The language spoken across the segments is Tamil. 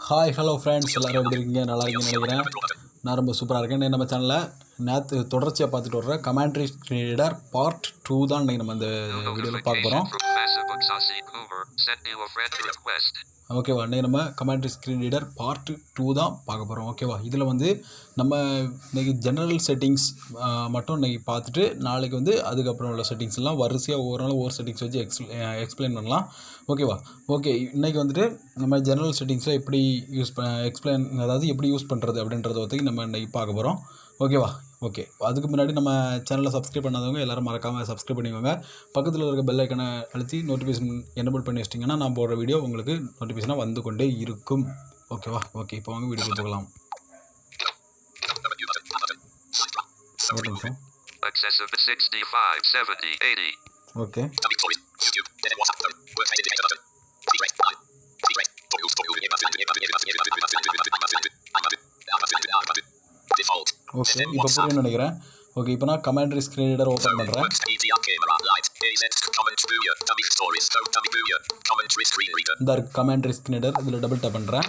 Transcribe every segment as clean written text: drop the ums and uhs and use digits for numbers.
ஹாய் ஹலோ ஃப்ரெண்ட்ஸ், எல்லோரும் எப்படி இருக்கீங்க? நல்லா இருக்கீங்கன்னு நினைக்கிறேன். நான் ரொம்ப சூப்பராக இருக்கேன். நம்ம சேனலில் நேற்று தொடர்ச்சியாக பார்த்துட்டு வர்ற கமெண்ட்ரி ஸ்க்ரீன்ரீடர் பார்ட் 2 தான் இன்றைக்கி நம்ம இந்த வீடியோவில் பார்க்க போகிறோம். ஓகேவா, இன்றைக்கி நம்ம கமெண்ட்ரி ஸ்க்ரீன்ரீடர் பார்ட் 2 தான் பார்க்க போகிறோம். ஓகேவா, இதில் வந்து நம்ம இன்றைக்கி ஜெனரல் செட்டிங்ஸ் மட்டும் இன்றைக்கி பார்த்துட்டு நாளைக்கு வந்து அதுக்கப்புறம் உள்ள செட்டிங்ஸ் எல்லாம் வரிசையாக ஒவ்வொரு செட்டிங்ஸ் வச்சு எக்ஸ்பிளைன் பண்ணலாம். ஓகேவா, ஓகே. இன்றைக்கி வந்துட்டு நம்ம ஜெனரல் செட்டிங்ஸில் எப்படி அதாவது எப்படி யூஸ் பண்ணுறது அப்படின்றத பற்றி நம்ம இன்றைக்கி பார்க்க போகிறோம். ஓகேவா, ஓகே. அதுக்கு முன்னாடி நம்ம சேனலை சப்ஸ்கிரைப் பண்ணாதவங்க எல்லோரும் மறக்காமல் சப்ஸ்கிரைப் பண்ணிக்கோங்க. பக்கத்தில் இருக்க பெல் ஐக்கனை அழுத்தி நோட்டிஃபிகேஷன் எனேபிள் பண்ணி வச்சிட்டிங்கன்னா நான் போடுற வீடியோ உங்களுக்கு நோட்டிஃபிகேஷனாக வந்து கொண்டே இருக்கும். ஓகேவா, ஓகே. இப்போ வாங்க வீடியோக்கு போகலாம். ஒரு நிமிஷம். Okay, okay. இப்போ புரியும்னு நினைக்கிறேன். ஓகே, இப்போ நான் கமெண்ட்ரி ஸ்க்ரீன்ரீடர் ஓப்பன் பண்ணுறேன். இந்த கமெண்ட்ரி ஸ்க்ரீன்ரீடர் இதில் டபுள் டேப் பண்ணுறேன்.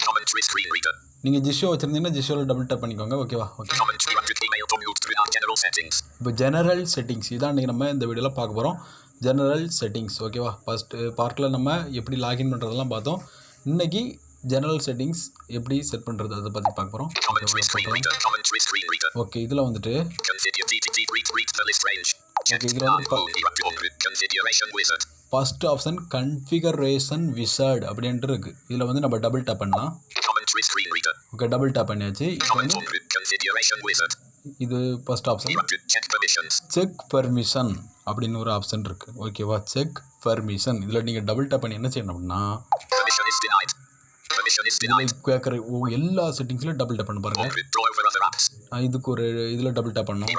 நீங்கள் ஜிஷோ வச்சுருந்தீங்கன்னா ஜிஷோவில் டபுள் டேப் பண்ணிக்கோங்க. ஓகேவா, ஓகே. இப்போ ஜெனரல் செட்டிங்ஸ் இதான் இன்றைக்கி நம்ம இந்த வீடியோவில் பார்க்க போகிறோம். General settings. ஓகேவா, ஃபஸ்ட்டு பார்ட்டில் நம்ம எப்படி லாகின் பண்ணுறதெல்லாம் பார்த்தோம். இன்றைக்கி ஜெனரல் செட்டிங்ஸ் எப்படி செட் பண்ணுறது அதை பற்றி பார்க்க போகிறோம். ஓகே, இதில் வந்துட்டு இதில் வந்து ஃபஸ்ட் ஆப்ஷன் கன்ஃபிகரேஷன் விசார்ட் அப்படின்ட்டு இருக்குது. இதில் வந்து நம்ம டபுள் டேப் பண்ணலாம். ஓகே, டபுள் டேப் பண்ணியாச்சு. இது ஃபஸ்ட் ஆப்ஷன். செக் பர்மிஷன் அப்படின்னு ஒரு ஆப்ஷன் இருக்குது. ஓகேவா, செக் பர்மிஷன். இதில் நீங்கள் டபுள் டேப் பண்ணி என்ன செய்யணும் அப்படின்னா கேட்குற எல்லா செட்டிங்ஸ்லையும் டபுள் டேப் பண்ண பாருங்கள். இதுக்கு ஒரு இதில் டபுள் டேப் பண்ணணும்.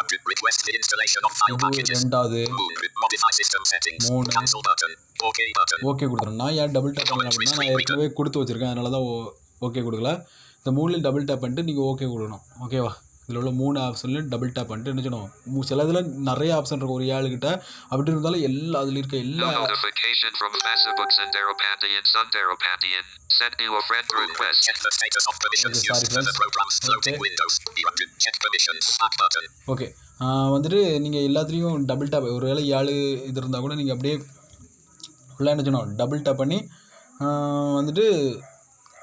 இது ரெண்டாவது, 3 ஓகே கொடுத்துறேன். நான் ஏன் டபுள் டேப் பண்ணலாம் அப்படின்னா நான் ஏற்கனவே கொடுத்து வச்சுருக்கேன், அதனால தான் ஓகே கொடுக்கல. இந்த 3லையும் டபுள் டேப் பண்ணிட்டு நீங்கள் ஓகே கொடுக்கணும். ஓகேவா, இதில் உள்ள 3 ஆப்ஷன்லையும் டபுள் டேப் பண்ணிட்டு என்ன செய்யணும். சில இதில் நிறைய ஆப்ஷன் இருக்கும், ஒரு 7 கிட்ட. அப்படி இருந்தாலும் எல்லா அதில் இருக்க எல்லா ஓகே வந்துட்டு நீங்கள் எல்லாத்துலேயும் டபுள் டேப், ஒரு வேளை 7 இது இருந்தால் கூட நீங்கள் அப்படியே ஃபுல்லாக என்ன செய்யணும், டபுள் டேப் பண்ணி வந்துட்டு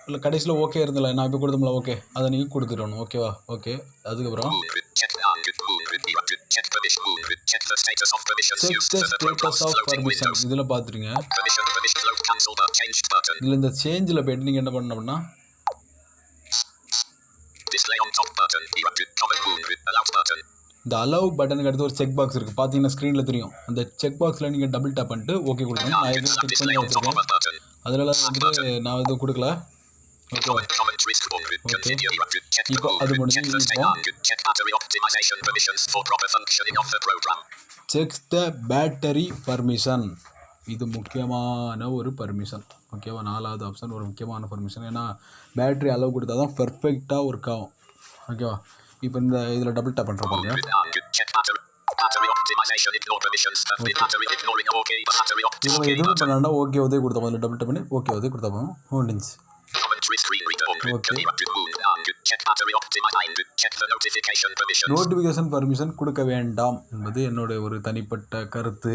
இல்லை கடைசியில் ஓகே இருந்தல, நான் இப்போ கொடுத்தோம்ல ஓகே, அதை நீங்கள் கொடுத்துடணும். ஓகேவா, ஓகே. அதுக்கப்புறம் இதில் பார்த்துருங்க. இதில் இந்த சேஞ்சில் போய்ட்டு நீங்கள் என்ன பண்ணணும் அப்படின்னா இந்த அலோவ் பட்டனுக்கு அடுத்து ஒரு செக் பாக்ஸ் இருக்குது, பார்த்தீங்கன்னா ஸ்க்ரீனில் தெரியும். அந்த செக் பாக்ஸில் நீங்கள் டபுள் டேப் பண்ணிட்டு ஓகே கொடுக்கணும். நான் எதுவும் கிளிக் பண்ணி வச்சுருக்கேன், அதனால வந்துட்டு நான் எதுவும் கொடுக்கல. ஓகேவா, ஓகே. இப்போ அது முடிஞ்சு செக் த பேட்டரி பர்மிஷன். இது முக்கியமான ஒரு பர்மிஷன். ஓகேவா, 4வது ஆப்ஷன் ஒரு முக்கியமான பர்மிஷன். ஏன்னா பேட்டரி அளவு கொடுத்தா தான் பர்ஃபெக்டாக ஒர்க் ஆகும். ஓகேவா, இப்போ இந்த இதில் டபுள் டேப் பண்ணுற பாருங்க. இதில் எதுவும் பண்ணா ஓகே உதவி கொடுத்தா முதல்ல டபுள் டேப் பண்ணி ஓகே உதவி கொடுத்தா போதும், முடிஞ்சு. நோட்டிஃபிகேஷன் பர்மிஷன் கொடுக்க வேண்டாம் என்பது என்னுடைய ஒரு தனிப்பட்ட கருத்து.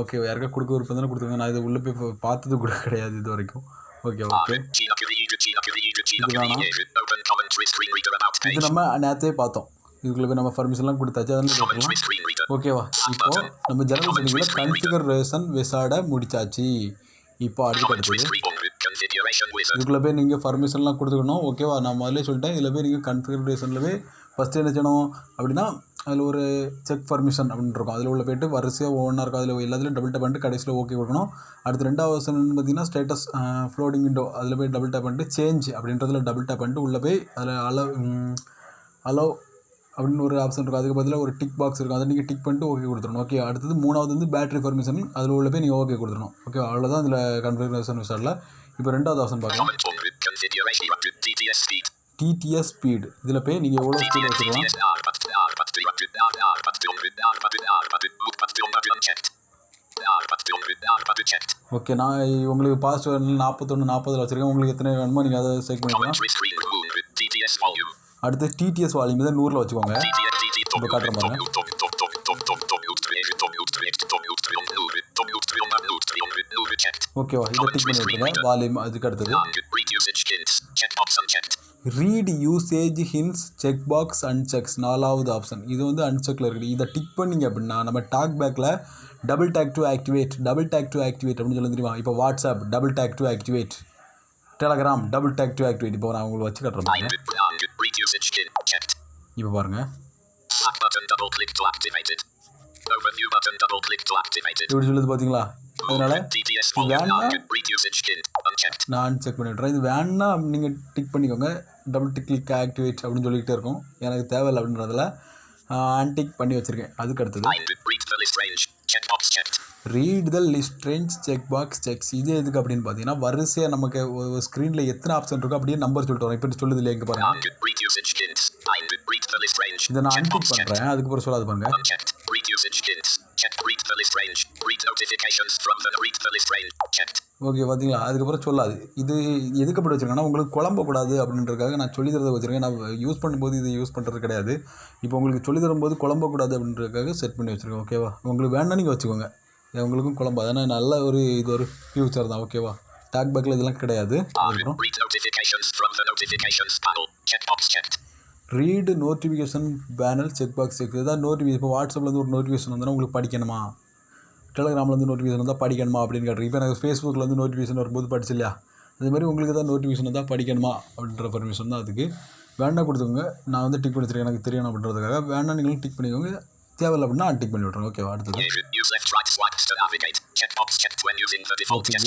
ஓகே, யாருக்கா கொடுக்க விருப்பம் தானே கொடுத்துருங்க. நான் இதை உள்ளே போய் பார்த்தது கூட கிடையாது இது வரைக்கும். Okay, okay. இது நம்ம நேற்றே பார்த்தோம். இதுக்குள்ள போய் நம்ம பர்மிஷன்லாம் கொடுத்தாச்சு, அதெல்லாம் ஓகேவா. இப்போது நம்ம ஜெனரல் செட்டிங்கில் கன்ஃபிகரேஷன் விசார்டை முடிச்சாச்சு. இப்போ அடுத்தது இதுக்குள்ளே போய் நீங்கள் பர்மிஷன்லாம் கொடுத்துக்கணும். ஓகேவா, நான் முதல்ல சொல்லிட்டேன். இதில் போய் நீங்கள் கன்ஃபிகரேஷனில் போய் ஃபஸ்ட்டு என்ன செய்யணும் அப்படின்னா அதில் ஒரு செக் பர்மிஷன் அப்படின்னு இருக்கும். அதில் உள்ள போய்ட்டு வரிசையாக ஒவ்வொன்றா இருக்கும். அதில் எல்லாத்துலையும் டபுள் டேப் பண்ணிட்டு கடைசியில் ஓகே கொடுக்கணும். அடுத்து 2வது ஆப்ஷன் பார்த்தீங்கன்னா ஸ்டேட்டஸ் ஃப்ளோட்டிங் விண்டோ, அதில் போய் டபுள் டேப் பண்ணிட்டு சேஞ்ச் அப்படின்றதுல டபுள் டேப் பண்ணிட்டு உள்ளே போய் அதில் அலோ அப்படின்னு ஒரு ஆப்ஷன் இருக்கும். அதுக்கு பதிலாக ஒரு டிக் பாக்ஸ் இருக்கும், அதை நீங்கள் டிக் பண்ணிட்டு ஓகே கொடுத்துடணும். ஓகே, அடுத்தது 3வது வந்து பேட்டரி பர்மிஷன், அதில் உள்ள போய் நீங்கள் ஓகே கொடுத்துடணும். ஓகே, அவ்வளோதான் இதில் கன்ஃபிகரேஷன் விசாரில். இப்போ 2வது ஆப்ஷன் பார்க்கலாம், டிடிஎஸ் ஸ்பீடு. இதில் போய் நீங்கள் எவ்வளோ ஸ்பீட் வச்சுக்கலாம். ஓகே, நான் உங்களுக்கு பாஸ்வேர்டு 41 40 வச்சுருக்கேன். உங்களுக்கு எத்தனை வேணுமோ நீங்கள் அதை செக் பண்ணிக்கலாம். அடுத்து டிடிஎஸ் வால்யூம் இதை 100 வச்சுக்கோங்க. இப்போ காட்டுறேன் பாருங்க. ஓகேவா, இதை டிக் பண்ணி விட்டுருங்க. வால்யூம் அதுக்கு அடுத்தது read usage hints check box unchecks 4வது ஆப்ஷன். இது வந்து அன்செக்கில் இருக்குது. இதை டிக் பண்ணிங்க அப்படின்னா நம்ம டாக் பேக்கில் டபுள் டேக் டு ஆக்டிவேட் அப்படின்னு சொல்லி தெரியுமா? இப்போ WhatsApp double take to activate, Telegram double take to activate. இப்போ நான் உங்களுக்கு வச்சு காட்டுறேன் பாருங்க. இப்போ பாருங்க, இப்படி சொல்லுது பார்த்தீங்களா? அதனால வேணா நான் அன்செக் பண்ணி விட்றேன். இது வேணா நீங்கள் டிக் பண்ணிக்கோங்க. டபுள் டிக் கிளிக் ஆக்டிவேட் அப்படின்னு சொல்லிக்கிட்டே இருக்கும். எனக்கு தேவையில்லை அப்படின்றதில் அன்டிக் பண்ணி வச்சுருக்கேன். அதுக்கு அடுத்தது read the list range check box sex. இது எதுக்கு அப்படின்னு பார்த்தீங்கன்னா வரிசையாக நமக்கு ஒரு ஸ்க்ரீனில் எத்தனை ஆப்ஷன் இருக்கோ அப்படியே நம்பர் சொல்லிட்டு வரோம். இப்போ சொல்லுது இல்லையா, இங்கே பாருங்கள். இதை நான் அன்டிக் பண்ணுறேன். அதுக்கப்புறம் சொல்லாது பாருங்க. ஓகே, பார்த்தீங்களா? அதுக்கப்புறம் சொல்லாது. இது எதுக்கு அப்படி வச்சுருக்கேன்னா உங்களுக்கு குழம்பக்கூடாது அப்படின்றதுக்காக நான் சொல்லி தரதை வச்சுருக்கேன். நான் யூஸ் பண்ணும்போது இது யூஸ் பண்ணுறது கிடையாது. இப்போ உங்களுக்கு சொல்லி தரும்போது குழம்பக்கூடாது அப்படின்றதுக்காக செட் பண்ணி வச்சுருக்கேன். ஓகேவா, உங்களுக்கு வேணா நீங்கள் வச்சுக்கோங்க. உங்களுக்கும் குழம்பு, அதனால் நல்ல இது ஒரு ஃபியூச்சர் தான். ஓகேவா, டாக் பேக்கில் இதெல்லாம் கிடையாது. அதுக்கப்புறம் read notification panel check box check. இதான் நோட்டிஃபிகேஷன். இப்போ வாட்ஸ்அப்லேருந்து ஒரு நோட்டிஃபிகேஷன் வந்தால் உங்களுக்கு படிக்கணுமா, டெலகிராம்லேருந்து நோட்டிஃபிகேஷன் வந்தால் படிக்கணுமா அப்படின்னு கேட்டுருக்கு. இப்போ எனக்கு ஃபேஸ்புக்கில் நோட்டிஃபிகேஷன் வரும்போது படிச்சு இல்லையா, அதுமாதிரி உங்களுக்கு தான் நோட்டிஃபிகேஷன் வந்தால் படிக்கணுமா அப்படின்ற பர்மிஷன் தான். அதுக்கு வேணா கொடுத்துக்கோங்க. நான் வந்து டிக் பண்ணி வச்சுருக்கேன், எனக்கு தெரியணும் அப்படின்றதுக்காக. வேணா நீங்களும் டிக் பண்ணிக்கோங்க. தேவையில்லை அப்படின்னா டிக் பண்ணி விட்றேன். ஓகேவா, அடுத்தது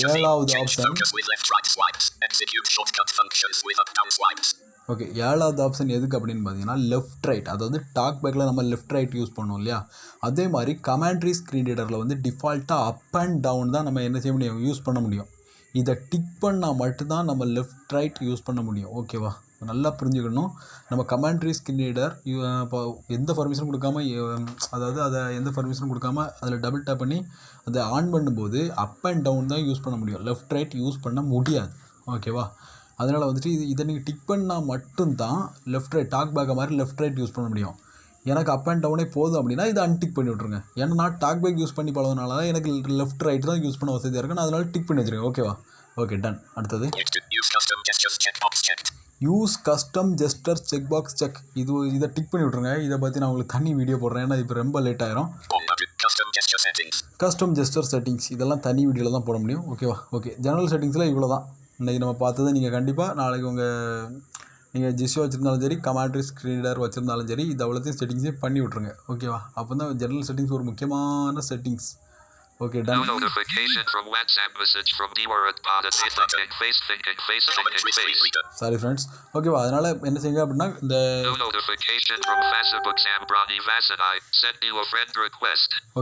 7வது ஆப்ஷன். ஓகே, 7வது ஆப்ஷன் எதுக்கு அப்படின்னு பார்த்தீங்கன்னா லெஃப்ட் ரைட். அதாவது டாக் பேக்கில் நம்ம லெஃப்ட் ரைட் யூஸ் பண்ணோம் இல்லையா, அதே மாதிரி கமாண்ட்ரி ஸ்க்ரீன் ரீடரில் வந்து டிஃபால்ட்டாக அப் அண்ட் டவுன் தான் நம்ம என்ன செய்ய முடியும், யூஸ் பண்ண முடியும். இதை டிக் பண்ணால் மட்டும்தான் நம்ம லெஃப்ட் ரைட் யூஸ் பண்ண முடியும். ஓகேவா, நல்லா புரிஞ்சுக்கணும். நம்ம கமாண்ட்ரி ஸ்க்ரீன் ரீடர் இப்போ எந்த பர்மிஷன் கொடுக்காம, அதாவது அதை எந்த பர்மிஷனும் கொடுக்காம அதில் டபுள் டேப் பண்ணி அதை ஆன் பண்ணும்போது அப் அண்ட் டவுன் தான் யூஸ் பண்ண முடியும். லெஃப்ட் ரைட் யூஸ் பண்ண முடியாது. ஓகேவா, அதனால் வந்துட்டு இதை நீங்கள் டிக் பண்ணால் மட்டும்தான் லெஃப்ட் ரைட் டாக் பேக்கை மாதிரி லெஃப்ட் ரைட் யூஸ் பண்ண முடியும். எனக்கு அப் அண்ட் டவுனே போதும் அப்படின்னா இதை அன்டிக் பண்ணி விட்ருங்க. ஏன்னா நான் டாக் பேக் யூஸ் பண்ணி பழகினால தான் எனக்கு லெஃப்ட் ரைட் தான் யூஸ் பண்ண வசதியாக இருக்குது. நான் அதனால் டிக் பண்ணி வச்சுருக்கேன். ஓகேவா, ஓகே, டன். அடுத்தது use custom gesture check box check. இதை டிக் பண்ணி விட்ருங்க. இதை பற்றி நான் உங்களுக்கு தனி வீடியோ போடுறேன், ஏன்னா இப்போ ரொம்ப லேட் ஆயிரும். கஸ்டம் ஜெஸ்டர் செட்டிங்ஸ் இதெல்லாம் தனி வீடியோவில் தான் போட முடியும். ஓகேவா, ஓகே. ஜெனரல் செட்டிங்ஸில் இவ்வளோ தான் இன்றைக்கி நம்ம பார்த்ததை நீங்கள் கண்டிப்பாக நாளைக்கு நீங்கள் ஜிஷோ வச்சுருந்தாலும் சரி, கமாண்ட்ரி ஸ்க்ரீன் ரீடர் வச்சுருந்தாலும் சரி, இது அவ்வளோத்தையும் செட்டிங்ஸையும் பண்ணி விட்ருங்க. ஓகேவா, அப்போ தான் ஜெனரல் செட்டிங்ஸ் ஒரு முக்கியமான settings. Okay, done. Sorry friends. ஓகேவா, அதனால் என்ன செய்யுங்க அப்படின்னா இந்த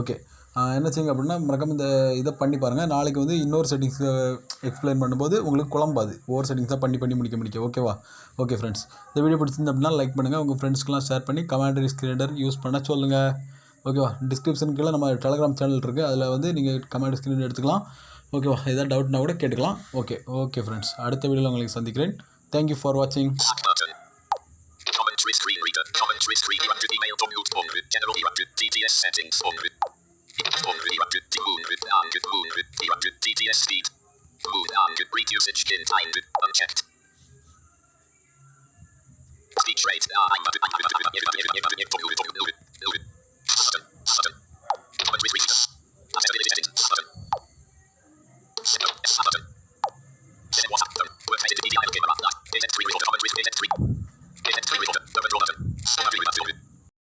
ஓகே என்ன செய்யுங்க அப்படின்னா மறக்காம இந்த இதை பண்ணி பாருங்கள். நாளைக்கு வந்து இன்னொரு செட்டிங்ஸ் எக்ஸ்பிளைன் பண்ணும்போது உங்களுக்கு குழம்பாது. ஒவ்வொரு செட்டிங்ஸாக பண்ணி முடிக்க. ஓகேவா, ஓகே ஃப்ரெண்ட்ஸ். இந்த வீடியோ பிடிச்சிருந்து அப்படின்னா லைக் பண்ணுங்கள். உங்கள் ஃப்ரெண்ட்ஸ்க்கெலாம் ஷேர் பண்ணி கமாண்ட்ரி ஸ்க்ரீன் ரீடர் யூஸ் பண்ண சொல்லுங்கள். ஓகேவா, டிஸ்கிரிப்ஷனுக்கு கீழே நம்ம டெலகிராம் சேனல் இருக்குது, அதில் வந்து நீங்கள் கமாண்ட்ரி ஸ்க்ரீன் எடுத்துக்கலாம். ஓகேவா, எதாவது டவுட்னா கூட கேட்டுக்கலாம். ஓகே ஃப்ரெண்ட்ஸ், அடுத்த வீடியோவில் உங்களுக்கு சந்திக்கிறேன். தேங்க்யூ ஃபார் வாட்சிங். Speech rate